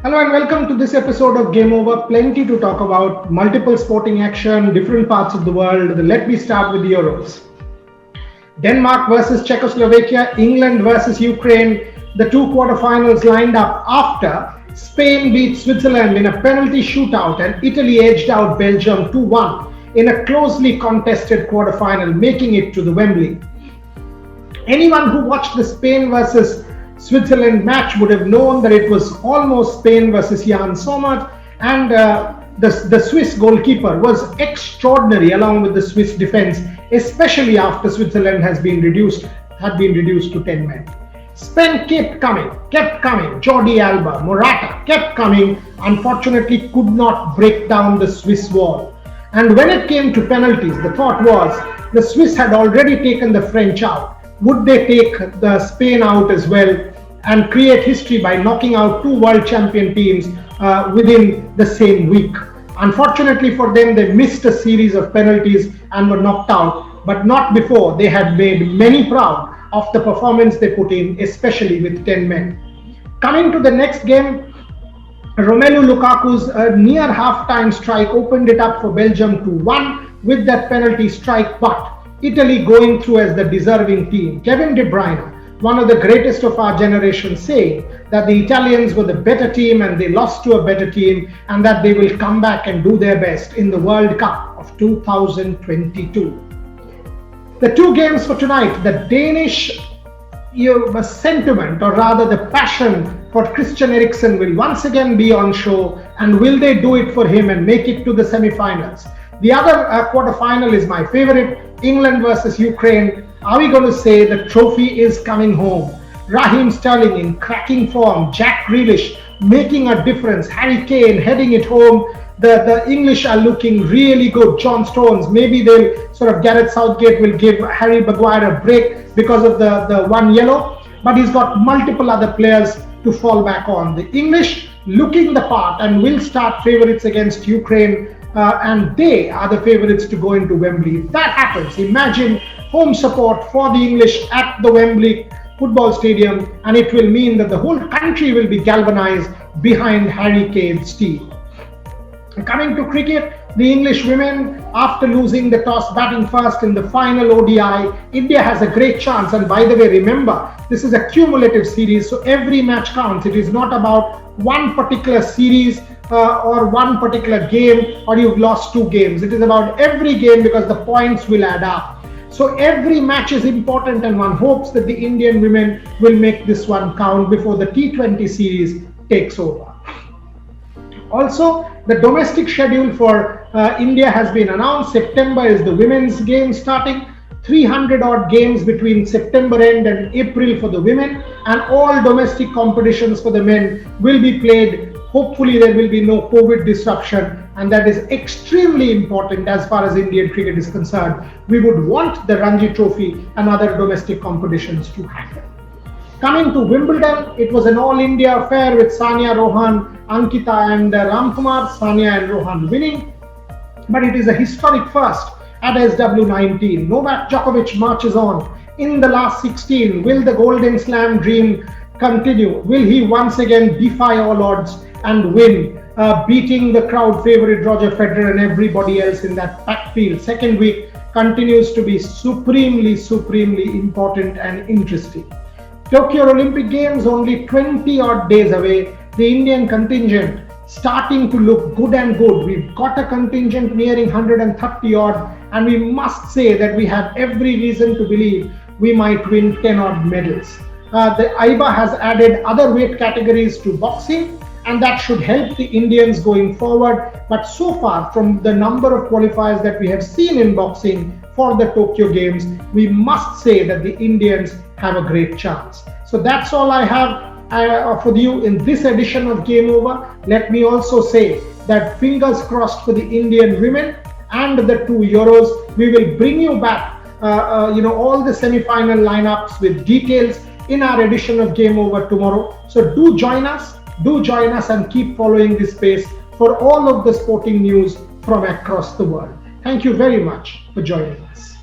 Hello and welcome to this episode of Game Over. Plenty to talk about, multiple sporting action, different parts of the world. Let me start with the Euros. Denmark versus Czechoslovakia, England versus Ukraine, the two quarterfinals lined up after Spain beat Switzerland in a penalty shootout and Italy edged out Belgium 2-1 in a closely contested quarterfinal, making it to the Wembley. Anyone who watched the Spain versus Switzerland match would have known that it was almost Spain versus Jan Sommer, and the Swiss goalkeeper was extraordinary along with the Swiss defense, especially after Switzerland had been reduced to 10 men. Spain kept coming. Jordi Alba, Morata kept coming, unfortunately could not break down the Swiss wall. And when it came to penalties, the thought was the Swiss had already taken the French out. Would they take the Spain out as well and create history by knocking out two world champion teams within the same week? Unfortunately for them, they missed a series of penalties and were knocked out, but not before they had made many proud of the performance they put in, especially with 10 men. Coming to the next game, Romelu Lukaku's near half-time strike opened it up for Belgium to 1 with that penalty strike, but Italy going through as the deserving team. Kevin De Bruyne, one of the greatest of our generation, saying that the Italians were the better team and they lost to a better team and that they will come back and do their best in the World Cup of 2022. The two games for tonight, the Danish sentiment, or rather the passion for Christian Eriksen, will once again be on show, and will they do it for him and make it to the semi-finals? The other quarter-final is my favorite, England versus Ukraine. Are we going to say the trophy is coming home? Raheem Sterling in cracking form, Jack Grealish making a difference, Harry Kane heading it home. The English are looking really good. John Stones, maybe they'll Gareth Southgate will give Harry Maguire a break because of the one yellow, but he's got multiple other players to fall back on. The English looking the part and will start favourites against Ukraine, and they are the favourites to go into Wembley. If that happens, imagine home support for the English at the Wembley football stadium, and it will mean that the whole country will be galvanised behind Harry Kane's team. Coming to cricket, the English women, after losing the toss batting first in the final ODI, India has a great chance. And by the way, remember, this is a cumulative series, so every match counts. It is not about one particular series or one particular game, or you've lost two games. It is about every game because the points will add up. So every match is important, and one hopes that the Indian women will make this one count before the T20 series takes over. Also, the domestic schedule for India has been announced. September is the women's game starting. 300 odd games between September end and April for the women, and all domestic competitions for the men will be played. Hopefully there will be no COVID disruption, and that is extremely important as far as Indian cricket is concerned. We would want the Ranji Trophy and other domestic competitions to happen. Coming to Wimbledon, it was an all-India affair with Sania, Rohan, Ankita and Ramkumar. Sania and Rohan winning, but it is a historic first at SW19. Novak Djokovic marches on in the last 16. Will the Golden Slam dream continue? Will he once again defy all odds and win, beating the crowd favorite Roger Federer and everybody else in that packed field? Second week continues to be supremely important and interesting. Tokyo Olympic Games only 20 odd days away. The Indian contingent starting to look good and good. We've got a contingent nearing 130 odd, and we must say that we have every reason to believe we might win 10 odd medals. The AIBA has added other weight categories to boxing, and that should help the Indians going forward. But so far, from the number of qualifiers that we have seen in boxing for the Tokyo Games, we must say that the Indians have a great chance. So that's all I have for you in this edition of Game Over. Let me also say that fingers crossed for the Indian women and the two Euros. We will bring you back all the semi-final lineups with details in our edition of Game Over tomorrow. So do join us and keep following this space for all of the sporting news from across the world. Thank you very much for joining us.